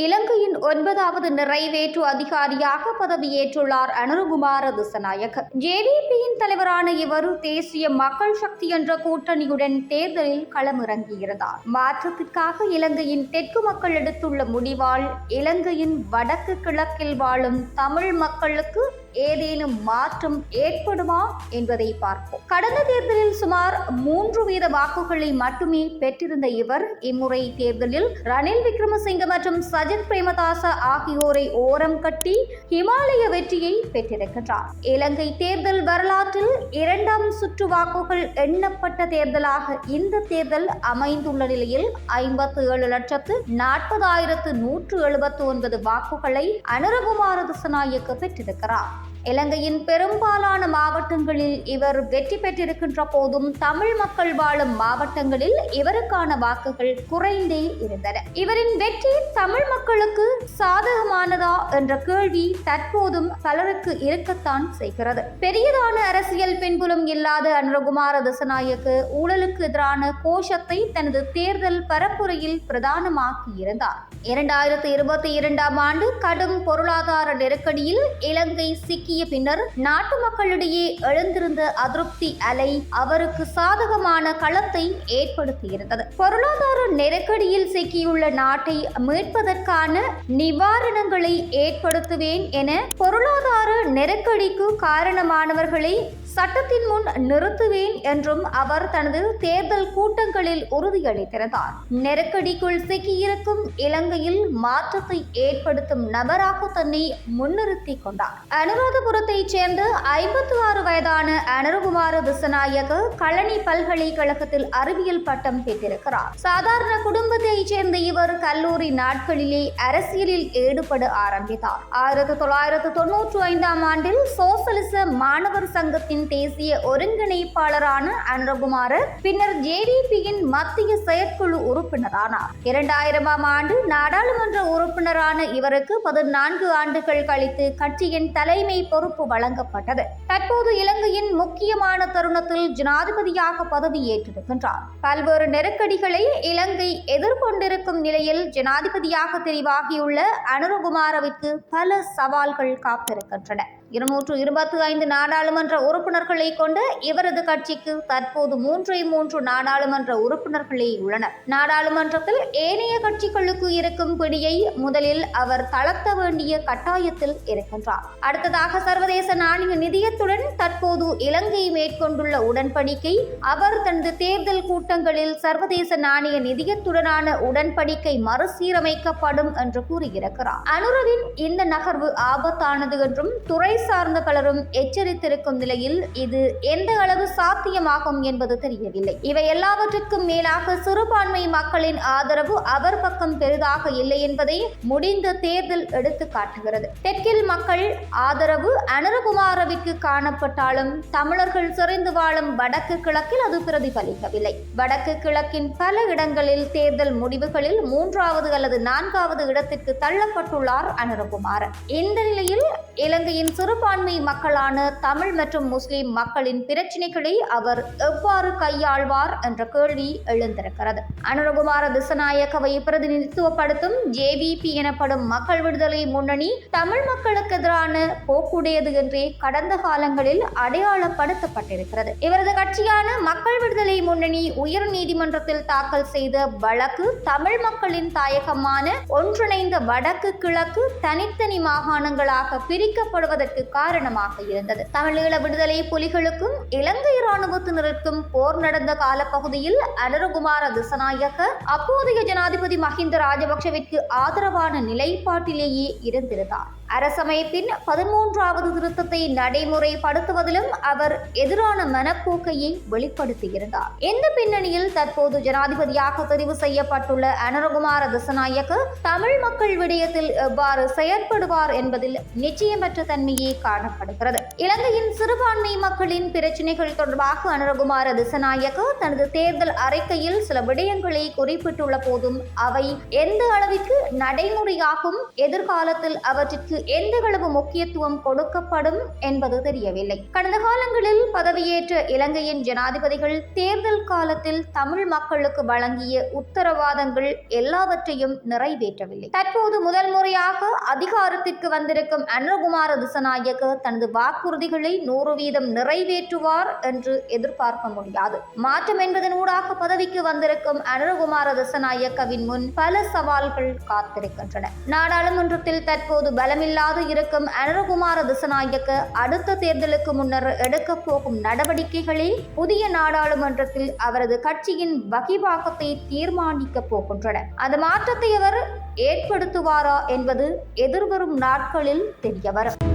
இலங்கையின் 9வது நிறைவேற்று அதிகாரியாக பதவியேற்றுள்ளார் அனுரகுமார திசாநாயக்க. ஜேவிபியின் தலைவரான இவர் தேசிய மக்கள் சக்தி என்ற கூட்டணியுடன் தேர்தலில் களமிறங்கியிருந்தார். மாற்றத்திற்காக இலங்கையின் தெற்கு மக்கள் எடுத்துள்ள முடிவால் இலங்கையின் வடக்கு கிழக்கில் வாழும் தமிழ் மக்களுக்கு ஏதேனும் மாற்றம் ஏற்படுமா என்பதை பார்ப்போம். கடந்த தேர்தலில் சுமார் 3% வாக்குகளை மட்டுமே பெற்றிருந்த இவர் இம்முறை தேர்தலில் ரணில் விக்ரமசிங்க மற்றும் சஜித் பிரேமதாச ஆகியோரை ஓரம் கட்டி இமாலய வெற்றியை பெற்றிருக்கின்றார். இலங்கை தேர்தல் வரலாற்றில் 2ஆம் சுற்று வாக்குகள் எண்ணப்பட்ட தேர்தலாக இந்த தேர்தல் அமைந்துள்ள நிலையில் 57,40,179 வாக்குகளை அனுரகுமார திசாநாயக்க பெற்றிருக்கிறார். இலங்கையின் பெரும்பாலான மாவட்டங்களில் இவர் வெற்றி பெற்றிருக்கின்ற போதும் தமிழ் மக்கள் வாழும் மாவட்டங்களில் இவருக்கான வாக்குகள் குறைந்தே இருந்தன. இவரின் வெற்றி தமிழ் மக்களுக்கு சாதகமானதா என்ற கேள்வி தற்போதும் பலருக்கு இருக்கத்தான் செய்கிறது. பெரியதான அரசியல் பின்புலம் இல்லாத அனுரகுமார திசாநாயக்க ஊழலுக்கு எதிரான கோஷத்தை தனது தேர்தல் பரப்புரையில் பிரதானமாக்கியிருந்தார். 2022ஆம் ஆண்டு கடும் பொருளாதார நெருக்கடியில் இலங்கை சிக்கிய பின்னர் நாட்டு மக்களிடையே எழுந்திருந்த அதிருப்தி அலை அவருக்கு சாதகமான களத்தை ஏற்படுத்தியிருந்தது. பொருளாதார நெருக்கடியில் சிக்கியுள்ள நாட்டை மீட்பதற்கான நிவாரணங்களை ஏற்படுத்துவேன் என பொருளாதார நெருக்கடிக்கு காரணமானவர்களை சட்டத்தின் முன் நிறுத்துவேன் என்றும் அவர் தனது தேர்தல் கூட்டங்களில் உறுதியளித்திருந்தார். நெருக்கடிக்குள் சிக்கியிருக்கும் இலங்கையில் மாற்றத்தை ஏற்படுத்தும் நபராக தன்னை முன்னிறுத்திக் கொண்டார். அனுராதபுரத்தைச் சேர்ந்த 56 வயதான அனுரகுமார திசாநாயக்க கழனி பல்கலைக்கழகத்தில் அறிவியல் பட்டம் பெற்றிருக்கிறார். சாதாரண குடும்பத்தைச் சேர்ந்த இவர் கல்லூரி நாட்களிலே அரசியலில் ஈடுபட ஆரம்பித்தார். 1995ஆம் ஆண்டில் சோசலிச மாணவர் சங்கத்தின் தேசிய ஒருங்கிணைப்பாளரான அனுரகுமார பின்னர் ஜேவிபியின் மத்திய செயற்குழு உறுப்பினரானார். 2000ஆம் ஆண்டு நாடாளுமன்ற உறுப்பினரான இவருக்கு 14 ஆண்டுகள் கழித்து கட்சியின் தலைமை பொறுப்பு வழங்கப்பட்டது. தற்போது இலங்கையின் முக்கியமான தருணத்தில் ஜனாதிபதியாக பதவியேற்றிருக்கின்றார். பல்வேறு நெருக்கடிகளை இலங்கை எதிர்கொண்டிருக்கும் நிலையில் ஜனாதிபதியாக தெரிவாகியுள்ள அனுரகுமாரவிற்கு பல சவால்கள் காத்திருக்கின்றன. 225 நாடாளுமன்ற உறுப்பினர்களை கொண்ட இவரது கட்சிக்கு தற்போது 3 நாடாளுமன்ற உறுப்பினர்களே உள்ளனர். நாடாளுமன்றத்தில் ஏனைய கட்சிகளுக்கு இருக்கும் பிடியை முதலில் அவர் தளர்த்த வேண்டிய கட்டாயத்தில் இருக்கின்றார். அடுத்ததாக சர்வதேச நாணய நிதியத்துடன் தற்போது இலங்கை மேற்கொண்டுள்ள உடன்படிக்கை அவர் தனது தேர்தல் கூட்டங்களில் சர்வதேச நாணய நிதியத்துடனான உடன்படிக்கை மறுசீரமைக்கப்படும் என்று கூறியிருக்கிறார். அனுரவின் இந்த நகர்வு ஆபத்தானது என்றும் துறை சார்ந்த பலரும் எச்சரித்திருக்கும் நிலையில் இது எந்த அளவு சாத்தியமாகும் என்பது தெரியவில்லை. இவை எல்லாவற்றிற்கும் மேலாக சிறுபான்மை மக்களின் ஆதரவு அவர் பக்கம் பெரிதாக இல்லை என்பதை முடிந்த தேர்தல் எடுத்து காட்டுகிறது. தெற்கில் மக்கள் ஆதரவு அனுரகுமாரவிற்கு காணப்பட்டாலும் தமிழர்கள் சிறைந்து வாழும் வடக்கு கிழக்கில் அது பிரதிபலிக்கவில்லை. வடக்கு கிழக்கின் பல இடங்களில் தேர்தல் முடிவுகளில் 3வது அல்லது 4வது இடத்திற்கு தள்ளப்பட்டுள்ளார் அனுரகுமார. இந்த நிலையில் இலங்கையின் சிறுபான்மை மக்களான தமிழ் மற்றும் முஸ்லிம் மக்களின் பிரச்சினைகளை அவர் எவ்வாறு கையாள்வார் என்ற கேள்வி எழுந்திருக்கிறது. அனுரகுமார திசாநாயக்கவை பிரதிநிதித்துவப்படுத்தும் ஜேவிபி எனப்படும் மக்கள் விடுதலை முன்னணி தமிழ் மக்களுக்கு எதிரான போக்குடையது என்றே கடந்த காலங்களில் அடையாளப்படுத்தப்பட்டிருக்கிறது. இவரது கட்சியான மக்கள் விடுதலை முன்னணி உயர் நீதிமன்றத்தில் தாக்கல் செய்த வழக்கு தமிழ் மக்களின் தாயகமான ஒன்றிணைந்த வடக்கு கிழக்கு தனித்தனி மாகாணங்களாக பிரிக்கப்படுவதற்கு காரணமாக இருந்தது. தமிழீழ விடுதலை புலிகளுக்கும் இலங்கை இராணுவத்தினருக்கும் போர் நடந்த காலப்பகுதியில் அனுரகுமார திசாநாயக்க அப்போதைய ஜனாதிபதி மஹிந்த ராஜபக்ஷவிற்கு ஆதரவான நிலைப்பாட்டிலேயே இருந்திருந்தார். அரசமைப்பின் 13வது திருத்தத்தை நடைமுறைப்படுத்துவதிலும் அவர் எதிரான மனப்போக்கையை வெளிப்படுத்தியிருந்தார். இந்த பின்னணியில் தற்போது ஜனாதிபதியாக தெரிவு செய்யப்பட்டுள்ள அனுரகுமார திசாநாயக்க தமிழ் மக்கள் விடயத்தில் எவ்வாறு செயற்படுவார் என்பதில் நிச்சயமற்ற தன்மையே காணப்படுகிறது. இலங்கையின் சிறுபான்மை மக்களின் பிரச்சினைகள் தொடர்பாக அனுரகுமார திசாநாயக்க தனது தேர்தல் அறிக்கையில் சில விடயங்களை குறிப்பிட்டுள்ள போதும் அவை எந்த அளவிற்கு நடைமுறையாகும், எதிர்காலத்தில் அவற்றிற்கு எந்தளவு முக்கியத்துவம் கொடுக்கப்படும் என்பது தெரியவில்லை. கடந்த காலங்களில் பதவியேற்ற இலங்கையின் ஜனாதிபதிகள் தேர்தல் காலத்தில் தமிழ் மக்களுக்கு வழங்கிய உத்தரவாதங்கள் எல்லாவற்றையும் நிறைவேற்றவில்லை. தற்போது முதல் முறையாக அதிகாரத்திற்கு வந்திருக்கும் அனுரகுமார திசாநாயக்க தனது வாக்குறுதிகளை 100% நிறைவேற்றுவார் என்று எதிர்பார்க்க முடியாது. மாற்றம் என்பதனூடாக பதவிக்கு வந்திருக்கும் அனுரகுமார திசாநாயக்கவின் முன் பல சவால்கள் காத்திருக்கின்றன. நாடாளுமன்றத்தில் தற்போது பலமில்லாது இருக்கும் அனுரகுமார திசாநாயக்க அடுத்த தேர்தலுக்கு முன்னர் எடுக்கப் போகும் நடவடிக்கைகளில் புதிய நாடாளுமன்றத்தில் அவரது கட்சியின் வகிபாகத்தை தீர்மானிக்கப் போகின்றன. அந்த மாற்றத்தை அவர் ஏற்படுத்துவாரா என்பது எதிர்வரும் நாட்களில் தெரியவரும்.